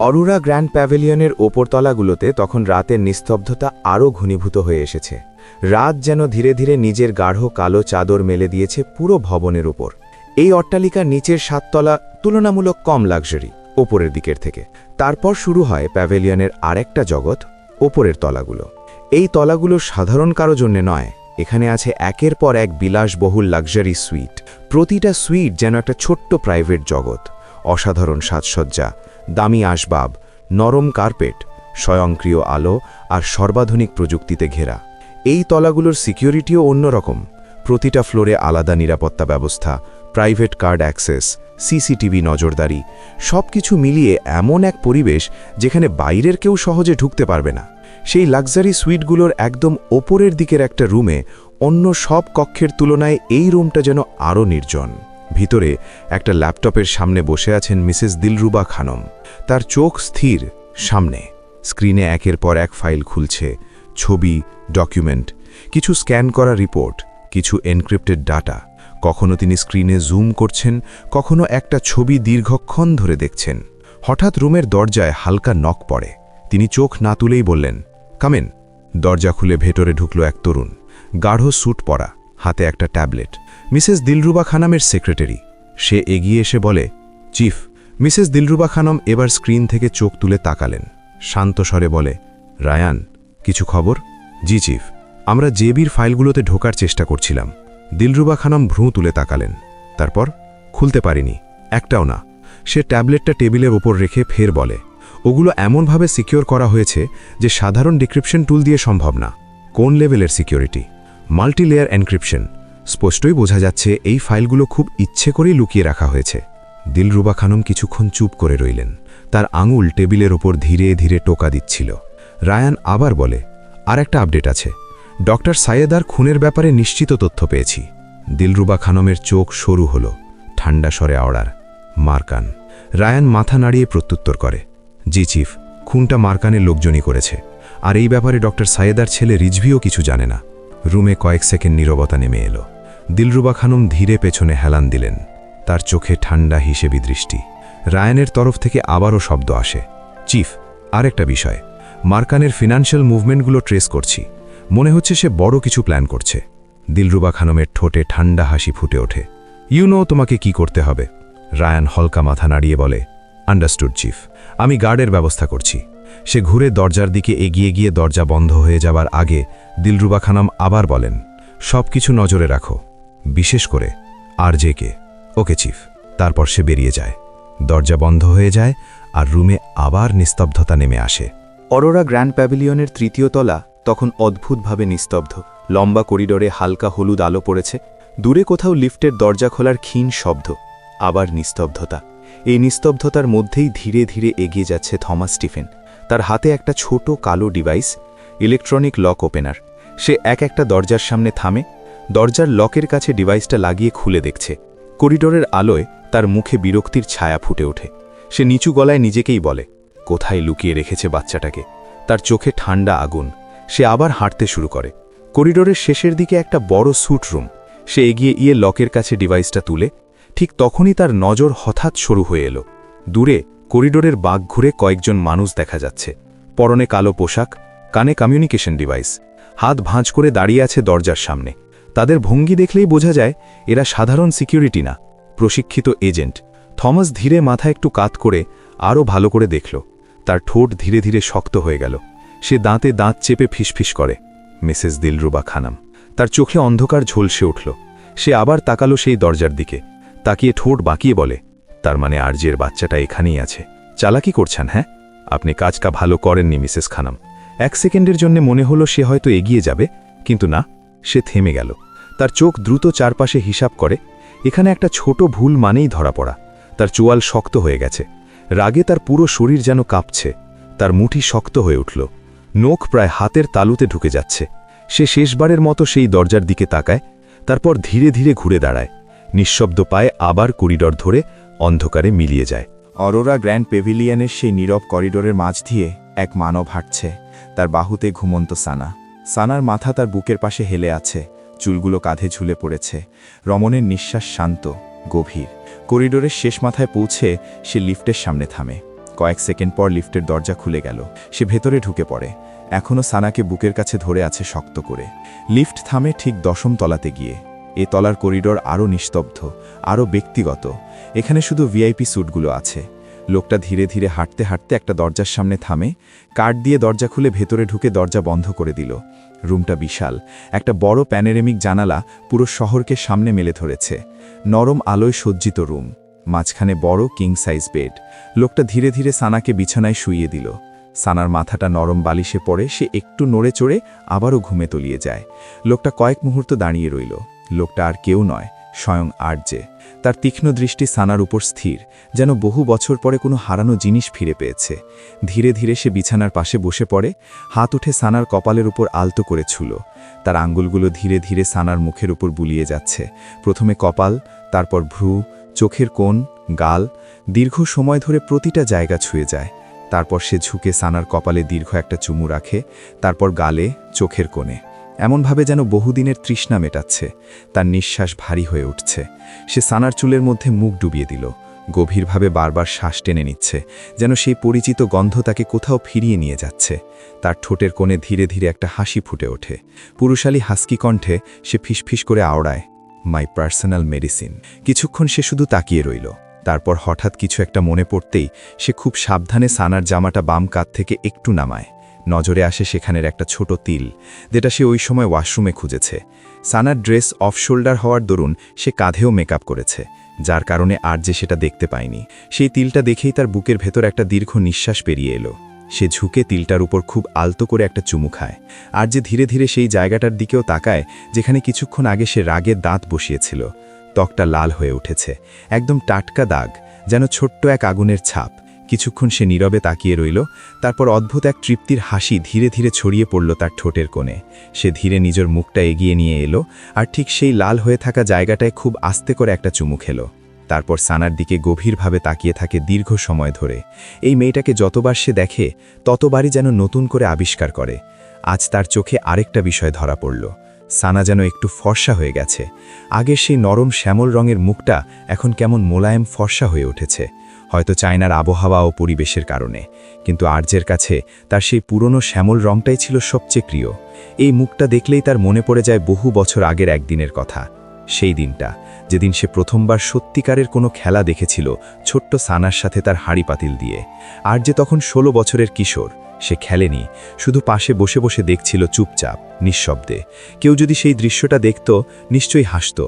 Arora grand প্যাভিলিয়নের ওপরতলাগুলোতে তখন রাতের নিস্তব্ধতা আরও ঘনীভূত হয়ে এসেছে। রাত যেন ধীরে ধীরে নিজের গাঢ় কালো চাদর মেলে দিয়েছে পুরো ভবনের উপর। এই অট্টালিকার নিচের 7 তলা তুলনামূলক কম লাক্সারি ওপরের দিকের থেকে। তারপর শুরু হয় প্যাভিলিয়নের আরেকটা জগৎ, ওপরের তলাগুলো। এই তলাগুলো সাধারণ কারো জন্যে নয়। এখানে আছে একের পর এক বিলাসবহুল লাক্সারি সুইট। প্রতিটা সুইট যেন একটা ছোট্ট প্রাইভেট জগৎ। অসাধারণ সাজসজ্জা, দামি আসবাব, নরম কার্পেট, স্বয়ংক্রিয় আলো আর সর্বাধুনিক প্রযুক্তিতে ঘেরা। এই তলাগুলোর সিকিউরিটিও অন্যরকম। প্রতিটা ফ্লোরে আলাদা নিরাপত্তা ব্যবস্থা, প্রাইভেট কার্ড অ্যাক্সেস, সিসিটিভি নজরদারি, সবকিছু মিলিয়ে এমন এক পরিবেশ যেখানে বাইরের কেউ সহজে ঢুকতে পারবে না। সেই লাক্সারি সুইটগুলোর একদম ওপরের দিকের একটা রুমে অন্য সব কক্ষের তুলনায় এই রুমটা যেন আরও নির্জন। ভিতরে একটা ল্যাপটপের সামনে বসে আছেন মিসেস দিলরুবা খানম। তার চোখ স্থির সামনে। স্ক্রিনে একের পর এক ফাইল খুলছে, ছবি, ডকুমেন্ট, কিছু স্ক্যান করা রিপোর্ট, কিছু এনক্রিপ্টেড ডাটা। কখনো তিনি স্ক্রিনে জুম করছেন, কখনো একটা ছবি দীর্ঘক্ষণ ধরে দেখছেন। হঠাৎ রুমের দরজায় হালকা নক পড়ে। তিনি চোখ না তুলেই বললেন, কামেন। দরজা খুলে ভেতরে ঢুকল এক তরুণ, গাঢ় স্যুট পরা, হাতে একটা ট্যাবলেট। মিসেস দিলরুবা খানমের সেক্রেটারি। সে এগিয়ে এসে বলে, চিফ। মিসেস দিলরুবা খানম এবার স্ক্রিন থেকে চোখ তুলে তাকালেন। শান্ত স্বরে বলে, রায়ান, কিছু খবর? জি চিফ, আমরা জেবির ফাইলগুলোতে ঢোকার চেষ্টা করছিলাম। দিলরুবা খানম ভ্রু তুলে তাকালেন। তারপর? খুলতে পারিনি, একটাও না। সে ট্যাবলেটটা টেবিলের ওপর রেখে ফের বলে, ওগুলো এমনভাবে সিকিউর করা হয়েছে যে সাধারণ ডিক্রিপশন টুল দিয়ে সম্ভব না। কোন লেভেলের সিকিউরিটি? Multilayer encryption. স্পষ্টই বোঝা যাচ্ছে এই ফাইলগুলো খুব ইচ্ছে করেই লুকিয়ে রাখা হয়েছে। দিলরুবা খানম কিছুক্ষণ চুপ করে রইলেন। তার আঙুল টেবিলের ওপর ধীরে ধীরে টোকা দিচ্ছিল। রায়ান আবার বলে, আর একটা আপডেট আছে। ডক্টর সাইয়েদার খুনের ব্যাপারে নিশ্চিত তথ্য পেয়েছি। দিলরুবা খানমের চোখ সরু হল, ঠান্ডা স্বরে আওড়ার, মারকান। রায়ান মাথা নাড়িয়ে প্রত্যুত্তর করে, জি চিফ, খুনটা মারকানের লোকজনই করেছে। আর এই ব্যাপারে ডক্টর সাইয়েদার ছেলে রিজভিও কিছু জানে না। রুমে কয়েক সেকেন্ড নীরবতা নেমে এলো। দিলরুবা খানম ধীরে পেছনে হেলান দিলেন। তার চোখে ঠান্ডা হিসেবি দৃষ্টি। রায়ানের তরফ থেকে আবারও শব্দ আসে, চিফ, আর একটা বিষয়। মারকানের ফিনান্সিয়াল মুভমেন্টগুলো ট্রেস করছি। মনে হচ্ছে সে বড় কিছু প্ল্যান করছে। দিলরুবা খানমের ঠোঁটে ঠান্ডা হাসি ফুটে ওঠে। তোমাকে কি করতে হবে? রায়ান হলকা মাথা নাড়িয়ে বলে, আন্ডারস্টুড চিফ, আমি গার্ডের ব্যবস্থা করছি। সে ঘুরে দরজার দিকে এগিয়ে গিয়ে দরজা বন্ধ হয়ে যাবার আগে দিলরুবা খানম আবার বলেন, সব কিছু নজরে রাখো, বিশেষ করে আরজেকে। ওকে চিফ। তারপর সে বেরিয়ে যায়। দরজা বন্ধ হয়ে যায় আর রুমে আবার নিস্তব্ধতা নেমে আসে। অরোরা গ্র্যান্ড প্যাভিলিয়নের 3য় তলা তখন অদ্ভুতভাবে নিস্তব্ধ। লম্বা করিডোরে হালকা হলুদ আলো পড়েছে। দূরে কোথাও লিফটের দরজা খোলার ক্ষীণ শব্দ। আবার নিস্তব্ধতা। এই নিস্তব্ধতার মধ্যেই ধীরে ধীরে এগিয়ে যাচ্ছে থমাস স্টিফেন। তার হাতে একটা ছোট কালো ডিভাইস, ইলেকট্রনিক লক ওপেনার। সে একটা দরজার সামনে থামে, দরজার লকের কাছে ডিভাইসটা লাগিয়ে খুলে দেখছে। করিডোরের আলোয় তার মুখে বিরক্তির ছায়া ফুটে ওঠে। সে নিচু গলায় নিজেকেই বলে, কোথায় লুকিয়ে রেখেছে বাচ্চাটাকে। তার চোখে ঠান্ডা আগুন। সে আবার হাঁটতে শুরু করে। করিডোরের শেষের দিকে একটা বড় স্যুট রুম। সে এগিয়ে লকের কাছে ডিভাইসটা তুলে। ঠিক তখনই তার নজর হঠাৎ শুরু হয়ে এলো। দূরে করিডোরের বাঁক ঘুরে কয়েকজন মানুষ দেখা যাচ্ছে। পরনে কালো পোশাক, কানে কমিউনিকেশন ডিভাইস, হাত ভাঁজ করে দাঁড়িয়ে আছে দরজার সামনে। তাদের ভঙ্গি দেখলেই বোঝা যায় এরা সাধারণ সিকিউরিটি না, প্রশিক্ষিত এজেন্ট। থমাস ধীরে মাথা একটু কাত করে আরও ভালো করে দেখল। তার ঠোঁট ধীরে ধীরে শক্ত হয়ে গেল। সে দাঁতে দাঁত চেপে ফিসফিস করে, মিসেস দিলরুবা খানম। তার চোখে অন্ধকার ঝলসে উঠল। সে আবার তাকালো সেই দরজার দিকে, তাকিয়ে ঠোঁট বাঁকিয়ে বলে, তার মানে আরজের বাচ্চাটা এখানেই আছে। চালাকি করছেন? হ্যাঁ, আপনি কাজটা ভালো করেননি মিসেস খানম। 1 সেকেন্ডের জন্য মনে হলো সে হয়তো এগিয়ে যাবে, কিন্তু না, সে থেমে গেল। তার চোখ দ্রুত চারপাশে হিসাব করে। এখানে একটা ছোট ভুল মানেই ধরা পড়া। তার চোয়াল শক্ত হয়ে গেছে। রাগে তার পুরো শরীর যেন কাঁপছে। তার মুঠি শক্ত হয়ে উঠল। নখ প্রায় হাতের তালুতে ঢুকে যাচ্ছে। সে শেষবারের মতো সেই দরজার দিকে তাকায়, তারপর ধীরে ধীরে ঘুরে দাঁড়ায়। নিঃশব্দ পায়ে আবার করিডর ধরে অন্ধকারে মিলিয়ে যায়। অরোরা গ্র্যান্ড প্যাভিলিয়নের সেই নীরব করিডোরের মাঝ দিয়ে এক মানব হাঁটছে। তার বাহুতে ঘুমন্ত সানা। সানার মাথা তার বুকের পাশে হেলে আছে, চুলগুলো কাঁধে ঝুলে পড়েছে। রমণের নিঃশ্বাস শান্ত, গভীর। করিডোরের শেষ মাথায় পৌঁছে সে লিফটের সামনে থামে। কয়েক সেকেন্ড পর লিফটের দরজা খুলে গেল। সে ভেতরে ঢুকে পড়ে। এখনও সানাকে বুকের কাছে ধরে আছে শক্ত করে। লিফট থামে ঠিক 10ম তলাতে গিয়ে। এ তলার করিডোর আরও নিস্তব্ধ, আরও ব্যক্তিগত। এখানে শুধু ভিআইপি স্যুটগুলো আছে। লোকটা ধীরে ধীরে হাঁটতে হাঁটতে একটা দরজার সামনে থামে, কার্ড দিয়ে দরজা খুলে ভেতরে ঢুকে দরজা বন্ধ করে দিল। রুমটা বিশাল, একটা বড় প্যানোরামিক জানালা পুরো শহরকে সামনে মেলে ধরেছে। নরম আলোয় সজ্জিত রুম, মাঝখানে বড় কিং সাইজ বেড। লোকটা ধীরে ধীরে সানাকে বিছানায় শুইয়ে দিল। সানার মাথাটা নরম বালিশে পড়ে সে একটু নড়ে চড়ে আবারও ঘুমে তলিয়ে যায়। লোকটা কয়েক মুহূর্ত দাঁড়িয়ে রইল। লোকটা আর কেউ নয়, স্বয়ং আরজে। তার তীক্ষ্ণ দৃষ্টি সানার উপর স্থির, যেন বহু বছর পরে কোনো হারানো জিনিস ফিরে পেয়েছে। ধীরে ধীরে সে বিছানার পাশে বসে পড়ে, হাত উঠে সানার কপালের উপর আলতো করে ছুল। তার আঙ্গুলগুলো ধীরে ধীরে সানার মুখের উপর বুলিয়ে যাচ্ছে। প্রথমে কপাল, তারপর ভ্রু, চোখের কোণ, গাল। দীর্ঘ সময় ধরে প্রতিটা জায়গা ছুঁয়ে যায়। তারপর সে ঝুঁকে সানার কপালে দীর্ঘ একটা চুমু রাখে, তারপর গালে, চোখের কোণে। এমনভাবে যেন বহুদিনের তৃষ্ণা মেটাচ্ছে। তার নিঃশ্বাস ভারী হয়ে উঠছে। সে সানার চুলের মধ্যে মুখ ডুবিয়ে দিল। গভীরভাবে বারবার শ্বাস টেনে নিচ্ছে, যেন সেই পরিচিত গন্ধ তাকে কোথাও ফিরিয়ে নিয়ে যাচ্ছে। তার ঠোঁটের কোণে ধীরে ধীরে একটা হাসি ফুটে ওঠে। পুরুষালী হাস্কি কণ্ঠে সে ফিসফিস করে আওড়ায়, মাই পার্সোনাল মেডিসিন। কিছুক্ষণ সে শুধু তাকিয়ে রইল। তারপর হঠাৎ কিছু একটা মনে পড়তেই সে খুব সাবধানে সানার জামাটা বাম কাঁধ থেকে একটু নামায়। নজরে আসে সেখানের একটা ছোট তিল, যেটা সে ওই সময় ওয়াশরুমে খুঁজেছে। সানার ড্রেস অফ শোল্ডার হওয়ার দরুন সে কাঁধেও মেকআপ করেছে, যার কারণে আর যে সেটা দেখতে পায়নি। সেই তিলটা দেখেই তার বুকের ভেতর একটা দীর্ঘ নিঃশ্বাস পেরিয়ে এলো। সে ঝুঁকে তিলটার উপর খুব আলতো করে একটা চুমু খায়। আর যে ধীরে ধীরে সেই জায়গাটার দিকেও তাকায় যেখানে কিছুক্ষণ আগে সে রাগের দাঁত বসিয়েছিল। ত্বকটা লাল হয়ে উঠেছে, একদম টাটকা দাগ, যেন ছোট্ট এক আগুনের ছাপ। কিছুক্ষণ সে নীরবে তাকিয়ে রইল। তারপর অদ্ভুত এক তৃপ্তির হাসি ধীরে ধীরে ছড়িয়ে পড়ল তার ঠোঁটের কোণে। সে ধীরে নিজের মুখটা এগিয়ে নিয়ে এলো, আর ঠিক সেই লাল হয়ে থাকা জায়গাটায় খুব আস্তে করে একটা চুমু খেলো। তারপর সানার দিকে গভীরভাবে তাকিয়ে থাকে দীর্ঘ সময় ধরে। এই মেয়েটাকে যতবার সে দেখে ততবারই যেন নতুন করে আবিষ্কার করে। আজ তার চোখে আরেকটা বিষয় ধরা পড়ল। সানা যেন একটু ফর্সা হয়ে গেছে। আগের সেই নরম শ্যামল রঙের মুখটা এখন কেমন মোলায়েম ফর্সা হয়ে উঠেছে, হয়তো চায়নার আবহাওয়া ও পরিবেশের কারণে। কিন্তু আর্যের কাছে তার সেই পুরনো শ্যামল রঙটাই ছিল সবচেয়ে প্রিয়। এই মুখটা দেখলেই তার মনে পড়ে যায় বহু বছর আগের একদিনের কথা। সেই দিনটা, যেদিন সে প্রথমবার সত্যিকারের কোনো খেলা দেখেছিল ছোট্ট সানার সাথে তার হাঁড়ি পাতিল দিয়ে। আর্যে তখন 16 বছরের কিশোর। সে খেলেনি, শুধু পাশে বসে বসে দেখছিল চুপচাপ, নিঃশব্দে। কেউ যদি সেই দৃশ্যটা দেখত নিশ্চয়ই হাসত।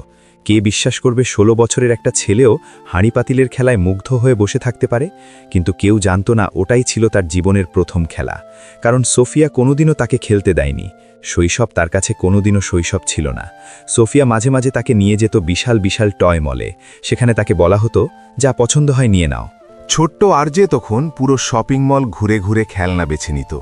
কে বিশ্বাস করবে 16 বছরের একটা ছেলেও হাঁড়ি পাতিলের খেলায় মুগ্ধ হয়ে বসে থাকতে পারে? কিন্তু কেউ জানত না ওটাই ছিল তার জীবনের প্রথম খেলা। কারণ সোফিয়া কোনোদিনও তাকে খেলতে দেয়নি। শৈশব তার কাছে কোনোদিনও শৈশব ছিল না। সোফিয়া মাঝে মাঝে তাকে নিয়ে যেত বিশাল বিশাল টয় মলে। সেখানে তাকে বলা হতো, যা পছন্দ হয় নিয়ে নাও। ছোট্ট আরজে তখন পুরো শপিং মল ঘুরে ঘুরে খেলনা বেছে নিত।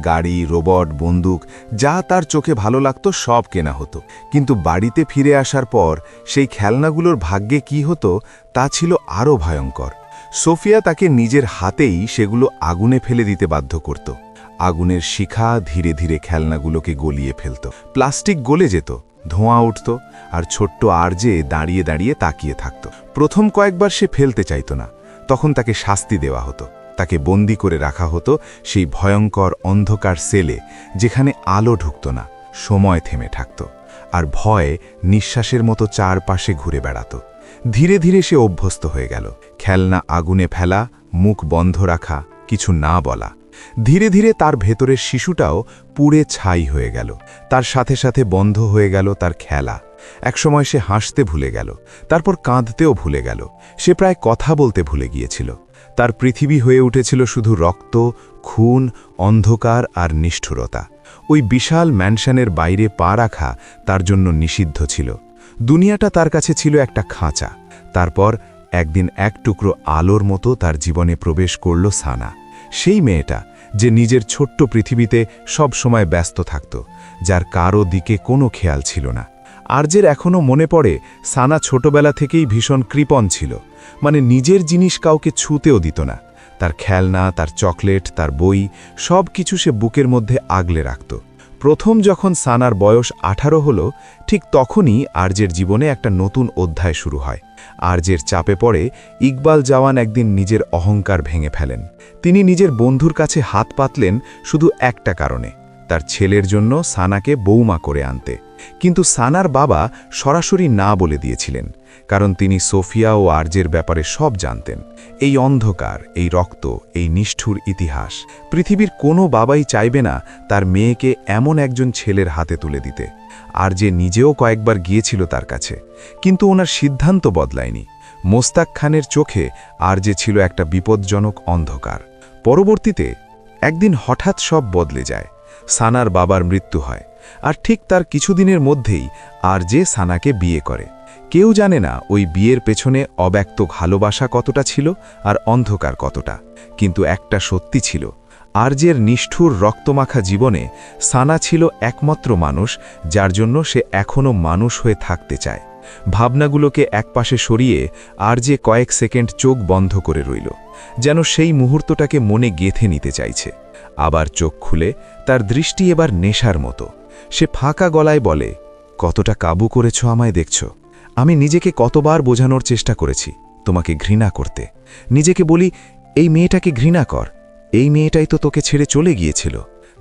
গাড়ি, রোবট, বন্দুক, যা তার চোখে ভালো লাগতো সব কেনা হতো। কিন্তু বাড়িতে ফিরে আসার পর সেই খেলনাগুলোর ভাগ্যে কি হতো তা ছিল আরও ভয়ঙ্কর। সোফিয়া তাকে নিজের হাতেই সেগুলো আগুনে ফেলে দিতে বাধ্য করত। আগুনের শিখা ধীরে ধীরে খেলনাগুলোকে গলিয়ে ফেলত। প্লাস্টিক গলে যেত, ধোঁয়া উঠত, আর ছোট্ট আরজে দাঁড়িয়ে দাঁড়িয়ে তাকিয়ে থাকত। প্রথম কয়েকবার সে ফেলতে চাইত না। তখন তাকে শাস্তি দেওয়া হতো। তাকে বন্দি করে রাখা হতো সেই ভয়ঙ্কর অন্ধকার সেলে, যেখানে আলো ঢুকত না, সময় থেমে থাকত, আর ভয় নিঃশ্বাসের মতো চারপাশে ঘুরে বেড়াত। ধীরে ধীরে সে অভ্যস্ত হয়ে গেল। খেলনা আগুনে ফেলা, মুখ বন্ধ রাখা, কিছু না বলা। ধীরে ধীরে তার ভেতরের শিশুটাও পুড়ে ছাই হয়ে গেল। তার সাথে সাথে বন্ধ হয়ে গেল তার খেলা। একসময় সে হাসতে ভুলে গেল, তারপর কাঁদতেও ভুলে গেল। সে প্রায় কথা বলতে ভুলে গিয়েছিল। তার পৃথিবী হয়ে উঠেছিল শুধু রক্ত, খুন, অন্ধকার আর নিষ্ঠুরতা। ওই বিশাল ম্যানশনের বাইরে পা রাখা তার জন্য নিষিদ্ধ ছিল। দুনিয়াটা তার কাছে ছিল একটা খাঁচা। তারপর একদিন এক টুকরো আলোর মতো তার জীবনে প্রবেশ করল সানা। সেই মেয়েটা যে নিজের ছোট্ট পৃথিবীতে সব সময় ব্যস্ত থাকত, যার কারো দিকে কোনো খেয়াল ছিল না। আর্যের এখনও মনে পড়ে সানা ছোটবেলা থেকেই ভীষণ কৃপণ ছিল। মানে নিজের জিনিস কাউকে ছুঁতেও দিত না। তার খেলনা, তার চকলেট, তার বই, সব কিছু সে বুকের মধ্যে আগলে রাখত। প্রথম যখন সানার বয়স 18 হলো, ঠিক তখনই আরজের জীবনে একটা নতুন অধ্যায় শুরু হয়। আরজের চাপে পড়ে ইকবাল জওয়ান একদিন নিজের অহংকার ভেঙে ফেলেন। তিনি নিজের বন্ধুর কাছে হাত পাতলেন শুধু একটা কারণে, তার ছেলের জন্য সানাকে বৌমা করে আনতে। কিন্তু সানার বাবা সরাসরি না বলে দিয়েছিলেন, কারণ তিনি সোফিয়া ও আরজের ব্যাপারে সব জানতেন। এই অন্ধকার, এই রক্ত, এই নিষ্ঠুর ইতিহাস, পৃথিবীর কোনো বাবাই চাইবে না তার মেয়েকে এমন একজন ছেলের হাতে তুলে দিতে। আরজে নিজেও কয়েকবার গিয়েছিল তার কাছে, কিন্তু ওনার সিদ্ধান্ত বদলায়নি। মোস্তাক খানের চোখে আরজে ছিল একটা বিপজ্জনক অন্ধকার। পরবর্তীতে একদিন হঠাৎ সব বদলে যায়। সানার বাবার মৃত্যু হয়, আর ঠিক তার কিছুদিনের মধ্যেই আরজে সানাকে বিয়ে করে। কেউ জানে না ওই বিয়ের পেছনে অব্যক্ত ভালোবাসা কতটা ছিল আর অন্ধকার কতটা, কিন্তু একটা সত্যি ছিল, আরজের নিষ্ঠুর রক্তমাখা জীবনে সানা ছিল একমাত্র মানুষ যার জন্য সে এখনও মানুষ হয়ে থাকতে চায়। ভাবনাগুলোকে একপাশে সরিয়ে আরজে কয়েক সেকেন্ড চোখ বন্ধ করে রইল, যেন সেই মুহূর্তটাকে মনে গেঁথে নিতে চাইছে। আবার চোখ খুলে তার দৃষ্টি এবার নেশার মতো। সে ফাঁকা গলায় বলে, কতটা কাবু করেছ আমায় দেখছ। আমি নিজেকে কতবার বোঝানোর চেষ্টা করেছি তোমাকে ঘৃণা করতে। নিজেকে বলি, এই মেয়েটাকে ঘৃণা কর, এই মেয়েটাই তো তোকে ছেড়ে চলে গিয়েছিল।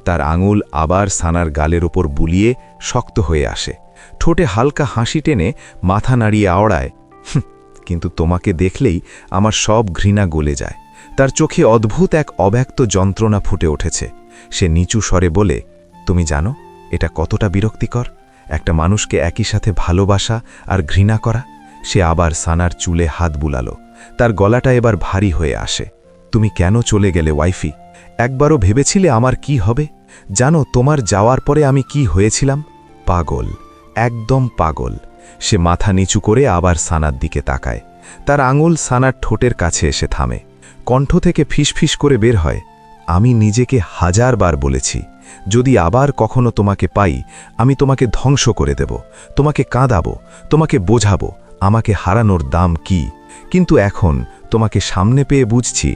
তার আঙুল আবার সানার গালের ওপর বুলিয়ে শক্ত হয়ে আসে। ঠোঁটে হালকা হাসি টেনে মাথা নাড়িয়ে আওড়ায়, কিন্তু তোমাকে দেখলেই আমার সব ঘৃণা গলে যায়। তার চোখে অদ্ভুত এক অব্যক্ত যন্ত্রণা ফুটে উঠেছে। সে নিচু স্বরে বলে, তুমি জানো এটা কতটা বিরক্তিকর, একটা মানুষকে একই সাথে ভালোবাসা আর ঘৃণা করা। সে আবার সানার চুলে হাত বুলালো। তার গলাটা এবার ভারী হয়ে আসে। তুমি কেন চলে গেলে ওয়াইফি? একবারও ভেবেছিলে আমার কি হবে? জানো তোমার যাওয়ার পরে আমি কি হয়েছিলাম? পাগল, একদম পাগল। সে মাথা নিচু করে আবার সানার দিকে তাকায়। তার আঙুল সানার ঠোঁটের কাছে এসে থামে। কণ্ঠ থেকে ফিসফিস করে বের হয়, আমি নিজেকে 1000 বার বলেছি, যদি আবার কখনো তোমাকে পাই আমি তোমাকে ধ্বংস করে দেব, তোমাকে কাঁদাবো, তোমাকে বোঝাবো আমাকে হারানোর দাম কি। কিন্তু এখন তোমাকে সামনে পেয়ে বুঝছি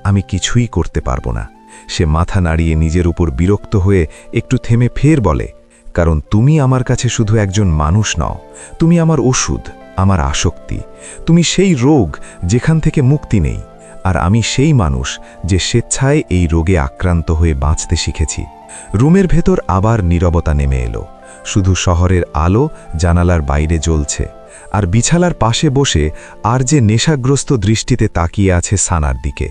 আমি কিছুই করতে পারবো না। সে মাথা নাড়িয়ে নিজের উপর বিরক্ত হয়ে একটু থেমে ফের বলে, কারণ তুমি আমার কাছে শুধু একজন মানুষ নও, তুমি আমার ওষুধ, আমার আসক্তি। তুমি সেই রোগ যেখান থেকে মুক্তি নেই, আর আমি সেই মানুষ যে স্বেচ্ছায় এই রোগে আক্রান্ত হয়ে বাঁচতে শিখেছি। রুমের ভেতর আবার নীরবতা নেমে এলো। শুধু শহরের আলো জানালার বাইরে জ্বলছে, আর বিছানার পাশে বসে আরজে নেশাগ্রস্ত দৃষ্টিতে তাকিয়ে আছে সানার দিকে,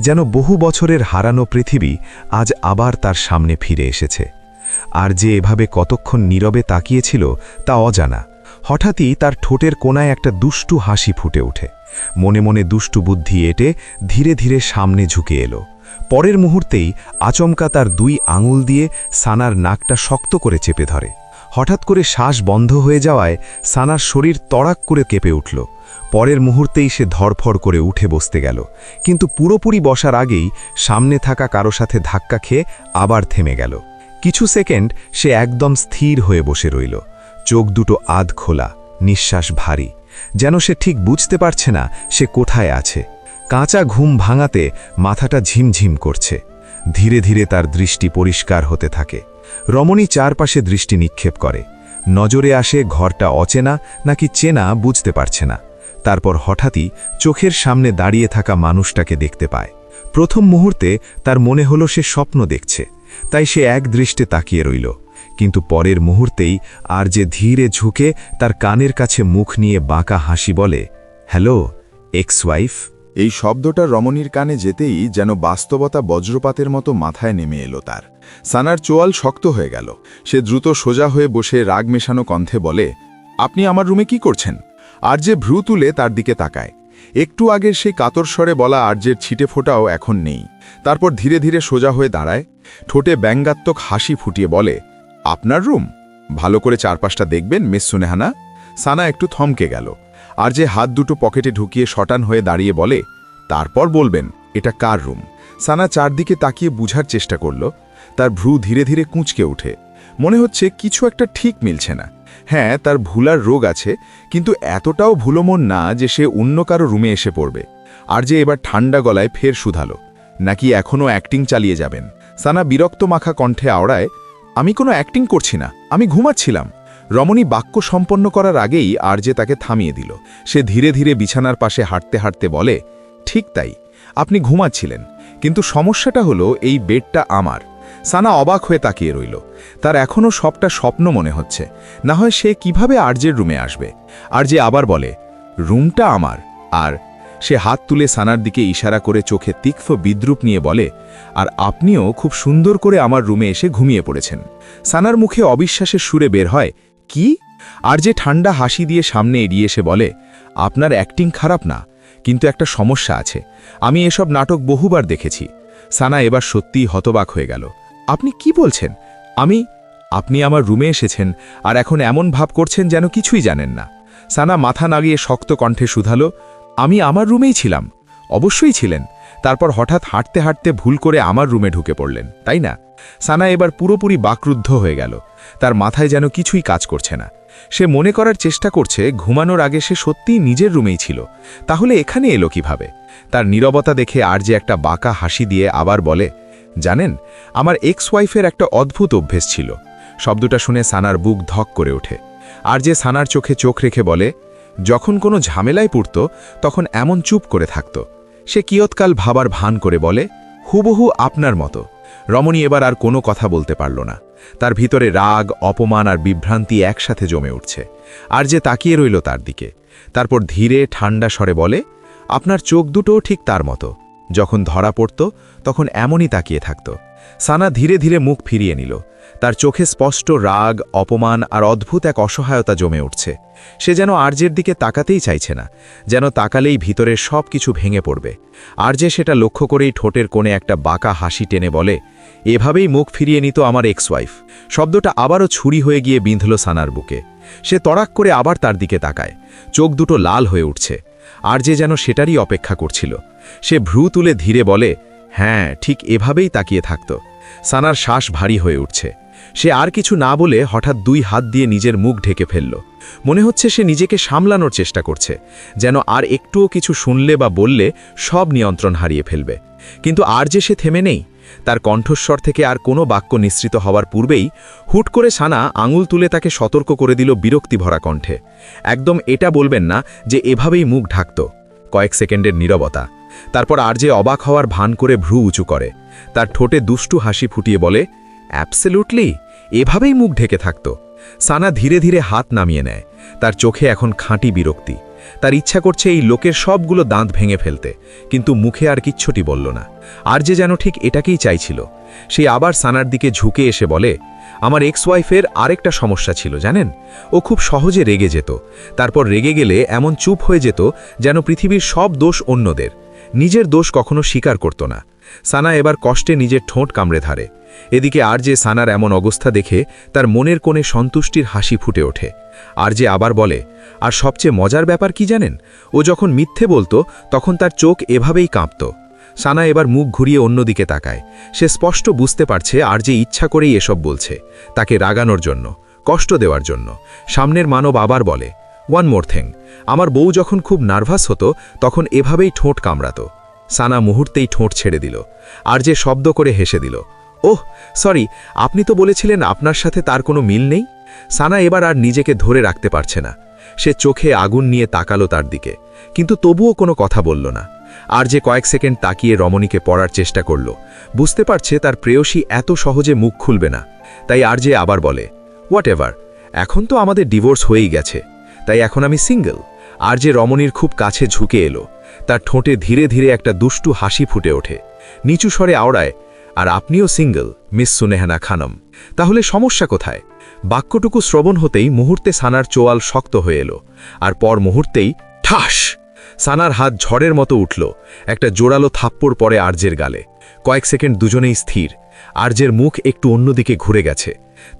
যেন বহু বছরের হারানো পৃথিবী আজ আবার তার সামনে ফিরে এসেছে। আরজে এভাবে কতক্ষণ নীরবে তাকিয়েছিল তা অজানা। হঠাৎই তার ঠোঁটের কোণায় একটা দুষ্টু হাসি ফুটে ওঠে। মনে মনে দুষ্টু বুদ্ধি এঁটে ধীরে ধীরে সামনে ঝুঁকে এলো। পরের মুহূর্তেই আচমকা তার 2 আঙুল দিয়ে সানার নাকটা শক্ত করে চেপে ধরে। হঠাৎ করে শ্বাস বন্ধ হয়ে যাওয়ায় সানার শরীর তড়াক করে কেঁপে উঠল। পরের মুহূর্তেই সে ধড়ফড় করে উঠে বসতে গেল, কিন্তু পুরোপুরি বসার আগেই সামনে থাকা কারো সাথে ধাক্কা খেয়ে আবার থেমে গেল। কিছু সেকেন্ড সে একদম স্থির হয়ে বসে রইল, চোখ দুটো আধ খোলা, নিঃশ্বাস ভারী, যেন সে ঠিক বুঝতে পারছে না সে কোথায় আছে। কাঁচা ঘুম ভাঙাতে মাথাটা ঝিমঝিম করছে। ধীরে ধীরে তার দৃষ্টি পরিষ্কার হতে থাকে। রমণী চারপাশে দৃষ্টি নিক্ষেপ করে। নজরে আসে ঘরটা অচেনা নাকি চেনা বুঝতে পারছে না। তারপর হঠাৎই চোখের সামনে দাঁড়িয়ে থাকা মানুষটাকে দেখতে পায়। প্রথম মুহূর্তে তার মনে হলো সে স্বপ্ন দেখছে, তাই সে এক দৃষ্টে তাকিয়ে রইল। কিন্তু পরের মুহূর্তেই আরজে ধীরে ঝুঁকে তার কানের কাছে মুখ নিয়ে বাঁকা হাসি বলে, হ্যালো এক্স ওয়াইফ। এই শব্দটা রমণীর কানে যেতেই যেন বাস্তবতা বজ্রপাতের মতো মাথায় নেমে এলো তার। সানার চোয়াল শক্ত হয়ে গেল। সে দ্রুত সোজা হয়ে বসে রাগ মেশানো কণ্ঠে বলে, আপনি আমার রুমে কি করছেন? আরজে ভ্রু তুলে তার দিকে তাকায়। একটু আগের সেই কাতর স্বরে বলা আরজের ছিটে ফোটাও এখন নেই। তারপর ধীরে ধীরে সোজা হয়ে দাঁড়ায়, ঠোঁটে ব্যঙ্গাত্মক হাসি ফুটিয়ে বলে, আপনার রুম? ভালো করে চারপাশটা দেখবেন মিস সুনেহানা। সানা একটু থমকে গেল। আরজে হাত দুটো পকেটে ঢুকিয়ে শটান হয়ে দাঁড়িয়ে বলে, তারপর বলবেন এটা কার রুম? সানা চারদিকে তাকিয়ে বুঝার চেষ্টা করল। তার ভ্রু ধীরে ধীরে কুঁচকে ওঠে। মনে হচ্ছে কিছু একটা ঠিক মিলছে না। হ্যাঁ, তার ভুলার রোগ আছে, কিন্তু এতটাও ভুলোমন না যে সে অন্য কারো রুমে এসে পড়বে। আরজে এবার ঠান্ডা গলায় ফের শুধালো, নাকি এখনও অ্যাক্টিং চালিয়ে যাবেন? সানা বিরক্ত মাখা কণ্ঠে আওড়ায়, আমি কোনো অ্যাক্টিং করছি না, আমি ঘুমাচ্ছিলাম। রমণী বাক্য সম্পন্ন করার আগেই আরজে তাকে থামিয়ে দিল। সে ধীরে ধীরে বিছানার পাশে হাঁটতে হাঁটতে বলে, ঠিক তাই, আপনি ঘুমাচ্ছিলেন, কিন্তু সমস্যাটা হলো এই বেডটা আমার। সানা অবাক হয়ে তাকিয়ে রইল। তার এখনও সবটা স্বপ্ন মনে হচ্ছে, না হয় সে কিভাবে আরজের রুমে আসবে। আরজে আবার বলে, রুমটা আমার। আর সে হাত তুলে সানার দিকে ইশারা করে চোখে তীক্ষ্ণ বিদ্রুপ নিয়ে বলে, আর আপনিও খুব সুন্দর করে আমার রুমে এসে ঘুমিয়ে পড়েছেন। সানার মুখে অবিশ্বাসের সুরে বের হয়, কি? আরজে ঠান্ডা হাসি দিয়ে সামনে এড়িয়ে এসে বলে, আপনার অ্যাক্টিং খারাপ না, কিন্তু একটা সমস্যা আছে। আমি এসব নাটক বহুবার দেখেছি। সানা এবার সত্যিই হতবাক হয়ে গেল। আপনি কি বলছেন? আপনি আমার রুমে এসেছেন আর এখন এমন ভাব করছেন যেন কিছুই জানেন না। সানা মাথা নাগিয়ে শক্ত কণ্ঠে শুধালো, আমি আমার রুমেই ছিলাম। অবশ্যই ছিলেন। তারপর হঠাৎ হাঁটতে হাঁটতে ভুল করে আমার রুমে ঢুকে পড়লেন, তাই না? সানা এবার পুরোপুরি বাকরুদ্ধ হয়ে গেল। তার মাথায় যেন কিছুই কাজ করছে না। সে মনে করার চেষ্টা করছে ঘুমানোর আগে সে সত্যিই নিজের রুমেই ছিল। তাহলে এখানে এলো কিভাবে? তার নীরবতা দেখে আরজে একটা বাঁকা হাসি দিয়ে আবার বলে, জানেন, আমার এক্স ওয়াইফের একটা অদ্ভুত অভ্যেস ছিল। শব্দটা শুনে সানার বুক ধক করে ওঠে। আরজে সানার চোখে চোখ রেখে বলে, যখন কোনো ঝামেলায় পড়ত তখন এমন চুপ করে থাকত। সে কিয়ৎকাল ভাবার ভান করে বলে, হুবহু আপনার মতো। রমণী এবার আর কোনো কথা বলতে পারল না। তার ভিতরে রাগ, অপমান আর বিভ্রান্তি একসাথে জমে উঠছে। আরজে তাকিয়ে রইল তার দিকে। তারপর ধীরে ঠান্ডা স্বরে বলে, আপনার চোখ দুটোও ঠিক তার মতো। যখন ধরা পড়ত তখন এমনই তাকিয়ে থাকত। সানা ধীরে ধীরে মুখ ফিরিয়ে নিল। তার চোখে স্পষ্ট রাগ, অপমান আর অদ্ভুত এক অসহায়তা জমে উঠছে। সে যেন আরজের দিকে তাকাতেই চাইছে না, যেন তাকালেই ভিতরের সব কিছু ভেঙে পড়বে। আরজে সেটা লক্ষ্য করেই ঠোঁটের কোণে একটা বাঁকা হাসি টেনে বলে, এভাবেই মুখ ফিরিয়ে নিত আমার এক্স ওয়াইফ। শব্দটা আবারও ছুরি হয়ে গিয়ে বিঁধল সানার বুকে। সে তড়াক করে আবার তার দিকে তাকায়। চোখ দুটো লাল হয়ে উঠছে। আরজে যেন সেটারই অপেক্ষা করছিল। সে ভ্রু তুলে ধীরে বলে, হ্যাঁ, ঠিক এভাবেই তাকিয়ে থাকত। সানার শ্বাস ভারী হয়ে উঠছে। সে আর কিছু না বলে হঠাৎ দুই হাত দিয়ে নিজের মুখ ঢেকে ফেলল। মনে হচ্ছে সে নিজেকে সামলানোর চেষ্টা করছে, যেন আর একটুও কিছু শুনলে বা বললে সব নিয়ন্ত্রণ হারিয়ে ফেলবে। কিন্তু আরজে সে থেমে নেই। তার কণ্ঠস্বর থেকে আর কোনো বাক্য নিঃসৃত হওয়ার পূর্বেই হুট করে সানা আঙুল তুলে তাকে সতর্ক করে দিল বিরক্তি ভরা কণ্ঠে, একদম এটা বলবেন না যে এভাবেই মুখ ঢাকত। কয়েক সেকেন্ডের নীরবতা। তারপর আরজে অবাক হওয়ার ভান করে ভ্রু উঁচু করে। তার ঠোঁটে দুষ্টু হাসি ফুটিয়ে বলে, অ্যাবসলিউটলি, এভাবেই মুখ ঢেকে থাকত। সানা ধীরে ধীরে হাত নামিয়ে নেয়। তার চোখে এখন খাঁটি বিরক্তি। তার ইচ্ছা করছে এই লোকের সবগুলো দাঁত ভেঙে ফেলতে, কিন্তু মুখে আর কিচ্ছুটি বলল না। আরজে যেন ঠিক এটাকেই চাইছিল। সে আবার সানার দিকে ঝুঁকে এসে বলে, আমার এক্স ওয়াইফের আরেকটা সমস্যা ছিল জানেন। ও খুব সহজে রেগে যেত। তারপর রেগে গেলে এমন চুপ হয়ে যেত যেন পৃথিবীর সব দোষ অন্যদের, নিজের দোষ কখনো স্বীকার করত না। সানা এবার কষ্টে নিজের ঠোঁট কামড়ে ধরে। এদিকে আরজে সানার এমন অবস্থা দেখে তার মনের কোণে সন্তুষ্টির হাসি ফুটে ওঠে। আরজে আবার বলে, আর সবচেয়ে মজার ব্যাপার কি জানেন, ও যখন মিথ্যে বলতো তখন তার চোখ এভাবেই কাঁপত। সানা এবার মুখ ঘুরিয়ে অন্যদিকে তাকায়। সে স্পষ্ট বুঝতে পারছে আরজে ইচ্ছা করেই এসব বলছে, তাকে রাগানোর জন্য, কষ্ট দেওয়ার জন্য। সামনের মানব আবার বলে, ওয়ান মোর থিং, আমার বউ যখন খুব নার্ভাস হতো তখন এভাবেই ঠোঁট কামড়াতো। সানা মুহূর্তেই ঠোঁট ছেড়ে দিল। আরজে শব্দ করে হেসে দিল, ওহ সরি, আপনি তো বলেছিলেন আপনার সাথে তার কোনো মিল নেই। সানা এবার আর নিজেকে ধরে রাখতে পারছে না। সে চোখে আগুন নিয়ে তাকালো তার দিকে, কিন্তু তবুও কোনো কথা বলল না। আরজে কয়েক সেকেন্ড তাকিয়ে রমণীকে পড়ার চেষ্টা করল। বুঝতে পারছে তার প্রেয়সী এত সহজে মুখ খুলবে না। তাই আরজে আবার বলে, হোয়াট এভার, এখন তো আমাদের ডিভোর্স হয়েই গেছে, তাই এখন আমি সিঙ্গেল। আরজে রমণীর খুব কাছে ঝুঁকে এলো। তার ঠোঁটে ধীরে ধীরে একটা দুষ্টু হাসি ফুটে ওঠে। নিচু স্বরে আওড়ায়, আর আপনিও সিঙ্গেল মিস সুনেহানা খানম, তাহলে সমস্যা কোথায়? বাক্যটুকু শ্রবণ হতেই মুহূর্তে সানার চোয়াল শক্ত হয়ে এলো। আর পর মুহূর্তেই ঠাস, সানার হাত ঝড়ের মতো উঠল। একটা জোরালো থাপ্পড় পড়ে আরজের গালে। কয়েক সেকেন্ড দুজনেই স্থির। আরজের মুখ একটু অন্যদিকে ঘুরে গেছে।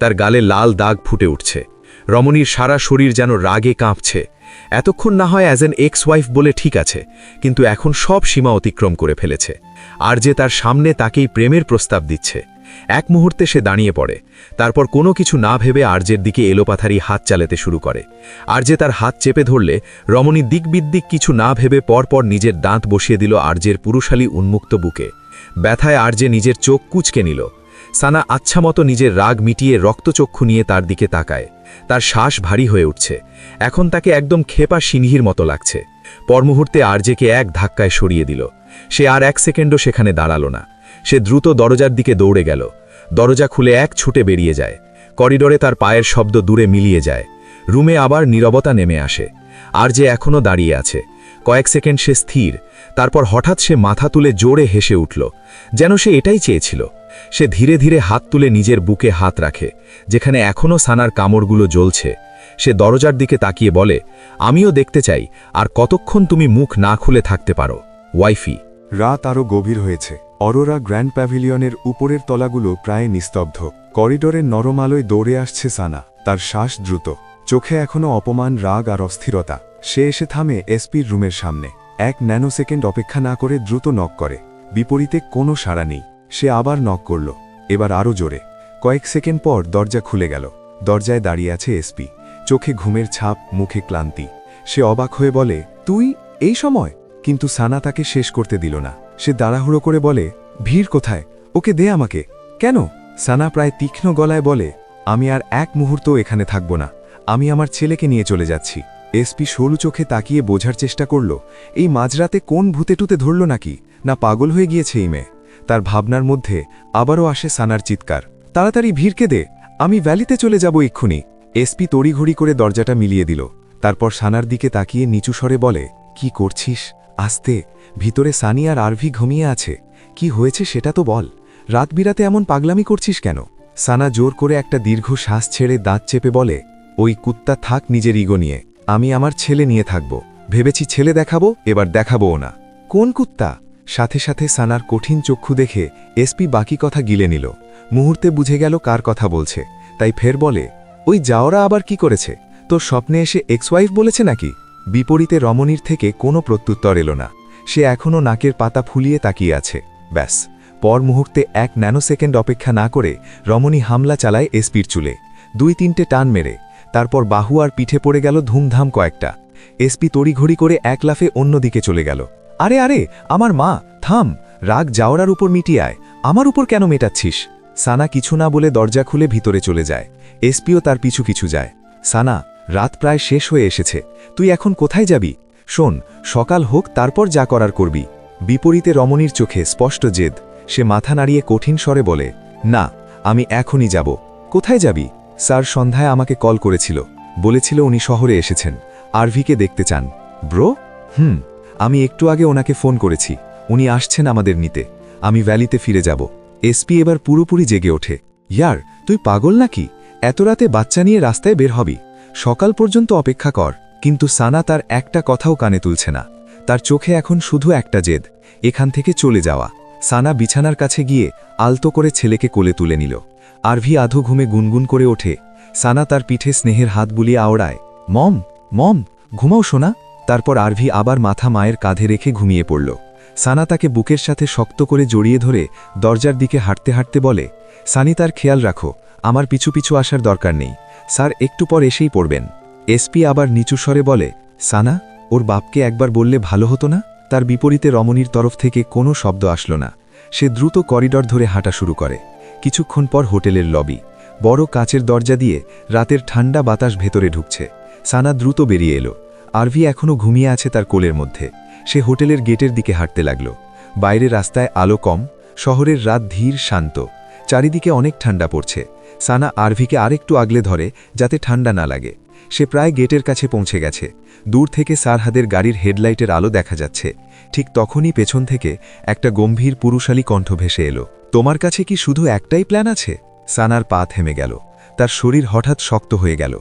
তার গালে লাল দাগ ফুটে উঠছে। রমণীর সারা শরীর যেন রাগে কাঁপছে। এতক্ষণ না হয় অ্যাজ এন এক্স ওয়াইফ বলে ঠিক আছে, কিন্তু এখন সব সীমা অতিক্রম করে ফেলেছে। আরজে তার সামনে তাকেই প্রেমের প্রস্তাব দিচ্ছে। এক মুহূর্তে সে দাঁড়িয়ে পড়ে। তারপর কোনো কিছু না ভেবে আরজের দিকে এলোপাথারি হাত চালাতে শুরু করে। আরজে তার হাত চেপে ধরলে রমণী দিকবিদিক কিছু না ভেবে পরপর নিজের দাঁত বসিয়ে দিল আরজের পুরুষালী উন্মুক্ত বুকে। ব্যথায় আরজে নিজের চোখ কুঁচকে নিল। সানা আচ্ছামতো নিজের রাগ মিটিয়ে রক্তচক্ষু নিয়ে তার দিকে তাকায়। তার শ্বাস ভারী হয়ে উঠছে। এখন তাকে একদম খেপা সিংহীর মতো লাগছে। পরমুহূর্তে আরজেকে এক ধাক্কায় সরিয়ে দিল। সে আর 1 সেকেন্ডও সেখানে দাঁড়ালো না। সে দ্রুত দরজার দিকে দৌড়ে গেল। দরজা খুলে এক ছুটে বেরিয়ে যায়। করিডোরে তার পায়ের শব্দ দূরে মিলিয়ে যায়। রুমে আবার নীরবতা নেমে আসে। আরজে এখনও দাঁড়িয়ে আছে। কয়েক সেকেন্ড সে স্থির। তারপর হঠাৎ সে মাথা তুলে জোরে হেসে উঠল, যেন সে এটাই চেয়েছিল। সে ধীরে ধীরে হাত তুলে নিজের বুকে হাত রাখে, যেখানে এখনও সানার কামড়গুলো জ্বলছে। সে দরজার দিকে তাকিয়ে বলে, আমিও দেখতে চাই আর কতক্ষণ তুমি মুখ না খুলে থাকতে পারো, ওয়াইফি। রাত আরও গভীর হয়েছে। অরোরা গ্র্যান্ড প্যাভিলিয়নের উপরের তলাগুলো প্রায় নিস্তব্ধ। করিডোরের নরম আলোয় দৌড়ে আসছে সানা। তার শ্বাস দ্রুত, চোখে এখনও অপমান, রাগ আর অস্থিরতা। সে এসে থামে এসপির রুমের সামনে। 1 ন্যানোসেকেন্ড অপেক্ষা না করে দ্রুত নক করে। বিপরীতে কোনো সাড়া নেই। সে আবার নক করল, এবার আরও জোরে। কয়েক সেকেন্ড পর দরজা খুলে গেল। দরজায় দাঁড়িয়ে আছে এসপি, চোখে ঘুমের ছাপ, মুখে ক্লান্তি। সে অবাক হয়ে বলে, তুই এই সময়? কিন্তু সানা তাকে শেষ করতে দিল না। সে তাড়াহুড়ো করে বলে, ভিড় কোথায়? ওকে দে আমাকে। কেন? সানা প্রায় তীক্ষ্ণ গলায় বলে, আমি আর 1 মুহূর্ত এখানে থাকব না। আমি আমার ছেলেকে নিয়ে চলে যাচ্ছি। এসপি সরু চোখে তাকিয়ে বোঝার চেষ্টা করল, এই মাঝরাতে কোন ভূতে টুতে ধরল নাকি, না পাগল হয়ে গিয়েছে এই মেয়ে। তার ভাবনার মধ্যে আবারও আসে সানার চিৎকার, তাড়াতাড়ি ভিড়কে দে, আমি ভ্যালিতে চলে যাব এক্ষুনি। এসপি তড়িঘড়ি করে দরজাটা মিলিয়ে দিল। তারপর সানার দিকে তাকিয়ে নিচু স্বরে বলে, কি করছিস? আস্তে। ভিতরে সানি আর আরভি ঘুমিয়ে আছে। কি হয়েছে সেটা তো বল। রাত বিরাতে এমন পাগলামি করছিস কেন? সানা জোর করে একটা দীর্ঘ শ্বাস ছেড়ে দাঁত চেপে বলে, ওই কুত্তা থাক নিজের ইগো নিয়ে, আমি আমার ছেলে নিয়ে থাকব। ভেবেছি ছেলে দেখাবো, এবার দেখাবও না। কোন কুত্তা? সাথে সাথে সানার কঠিন চক্ষু দেখে এসপি বাকি কথা গিলে নিল। মুহূর্তে বুঝে গেল কার কথা বলছে, তাই ফের বলে, ওই যাওরা আবার কি করেছে? তোর স্বপ্নে এসে এক্সওয়াইফ বলেছে নাকি? বিপরীতে রমণীর থেকে কোনো প্রত্যুত্তর এলো না। সে এখনও নাকের পাতা ফুলিয়ে তাকিয়ে আছে। ব্যাস, পর মুহূর্তে 1 ন্যানোসেকেন্ড অপেক্ষা না করে রমণী হামলা চালায় এসপির চুলে। 2-3টে টান মেরে, তারপর বাহু আর পিঠে পড়ে গেল ধুমধাম কয়েকটা। এসপি তড়িঘড়ি করে 1 লাফে অন্যদিকে চলে গেল। আরে আরে, আমার মা, থাম। রাগ যাওরার উপর মিটিয়ে আয়, আমার উপর কেন মেটাচ্ছিস? সানা কিছু না বলে দরজা খুলে ভিতরে চলে যায়। এসপিও তার পিছু কিছু যায়। সানা, রাত প্রায় শেষ হয়ে এসেছে, তুই এখন কোথায় যাবি? শোন, সকাল হোক, তারপর যা করার করবি। বিপরীতে রমণীর চোখে স্পষ্ট জেদ। সে মাথা নাড়িয়ে কঠিন স্বরে বলে, না, আমি এখনই যাব। কোথায় যাবি? স্যার সন্ধ্যায় আমাকে কল করেছিল, বলেছিল উনি শহরে এসেছেন, আরভিকে দেখতে চান। ব্রো? আমি একটু আগে ওনাকে ফোন করেছি, উনি আসছেন আমাদের নিতে। আমি ভ্যালিতে ফিরে যাব। এসপি এবার পুরোপুরি জেগে ওঠে। ইয়ার, তুই পাগল নাকি? এত রাতে বাচ্চা নিয়ে রাস্তায় বের হবি? সকাল পর্যন্ত অপেক্ষা কর। কিন্তু সানা তার একটা কথাও কানে তুলছে না। তার চোখে এখন শুধু একটা জেদ, এখান থেকে চলে যাওয়া। সানা বিছানার কাছে গিয়ে আলতো করে ছেলেকে কোলে তুলে নিল। আরভি আধো ঘুমে গুনগুন করে ওঠে। সানা তার পিঠে স্নেহের হাত বুলিয়ে আওড়ায়, মম মম, ঘুমাও শোনা। তারপর আরভি আবার মাথা মায়ের কাঁধে রেখে ঘুমিয়ে পড়ল। সানা তাকে বুকের সাথে শক্ত করে জড়িয়ে ধরে দরজার দিকে হাঁটতে হাঁটতে বলে, সানি, তার খেয়াল রাখো, আমার পিছু পিছু আসার দরকার নেই। স্যার একটু পর এসেই পড়বেন। এসপি আবার নিচু স্বরে বলে, সানা, ওর বাপকে একবার বললে ভালো হতো না? তার বিপরীতে রমণীর তরফ থেকে কোনো শব্দ আসল না। সে দ্রুত করিডর ধরে হাঁটা শুরু করে। কিছুক্ষণ পর হোটেলের লবি। বড় কাচের দরজা দিয়ে রাতের ঠান্ডা বাতাস ভেতরে ঢুকছে। সানা দ্রুত বেরিয়ে এলো। আরভি এখনও ঘুমিয়ে আছে তার কোলের মধ্যে। সে হোটেলের গেটের দিকে হাঁটতে লাগল। বাইরে রাস্তায় আলো কম, শহরের রাত ধীর শান্ত, চারিদিকে অনেক ঠান্ডা পড়ছে। সানা আরভিকে আরেকটু আগলে ধরে যাতে ঠান্ডা না লাগে। সে প্রায় গেটের কাছে পৌঁছে গেছে। দূর থেকে সারহাদের গাড়ির হেডলাইটের আলো দেখা যাচ্ছে। ঠিক তখনই পেছন থেকে একটা গম্ভীর পুরুষালী কণ্ঠ ভেসে এলো, তোমার কাছে কি শুধু একটাই প্ল্যান আছে? সানার পা থেমে গেল। তার শরীর হঠাৎ শক্ত হয়ে গেল।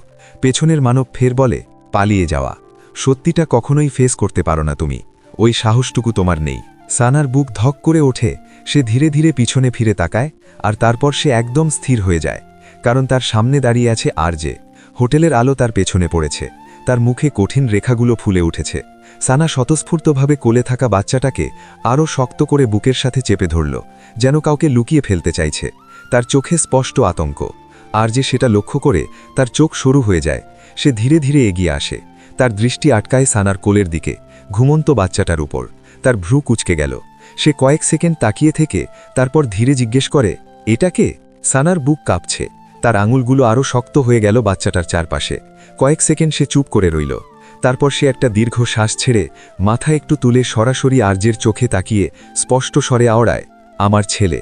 পেছনের মানব ফের বলে, পালিয়ে যাওয়া। সত্যিটা কখনোই ফেস করতে পারো না তুমি, ওই সাহসটুকু তোমার নেই। সানার বুক ধক করে ওঠে। সে ধীরে ধীরে পিছনে ফিরে তাকায়, আর তারপর সে একদম স্থির হয়ে যায়, কারণ তার সামনে দাঁড়িয়ে আছে আরজে। হোটেলের আলো তার পেছনে পড়েছে। তার মুখে কঠিন রেখাগুলো ফুলে উঠেছে। সানা স্বতঃস্ফূর্তভাবে কোলে থাকা বাচ্চাটাকে আরও শক্ত করে বুকের সাথে চেপে ধরল, যেন কাউকে লুকিয়ে ফেলতে চাইছে। তার চোখে স্পষ্ট আতঙ্ক। আরজে সেটা লক্ষ্য করে তার চোখ সরু হয়ে যায়। সে ধীরে ধীরে এগিয়ে আসে। তার দৃষ্টি আটকায় সানার কোলের দিকে, ঘুমন্ত বাচ্চাটার উপর। তার ভ্রু কুঁচকে গেল। সে কয়েক সেকেন্ড তাকিয়ে থেকে তারপর ধীরে জিজ্ঞেস করে, এটাকে? সানার বুক কাঁপছে, তার আঙুলগুলো আরও শক্ত হয়ে গেল বাচ্চাটার চারপাশে। কয়েক সেকেন্ড সে চুপ করে রইল। তারপর সে একটা দীর্ঘ শ্বাস ছেড়ে মাথা একটু তুলে সরাসরি আর্যের চোখে তাকিয়ে স্পষ্ট স্বরে আওড়ায়, আমার ছেলে।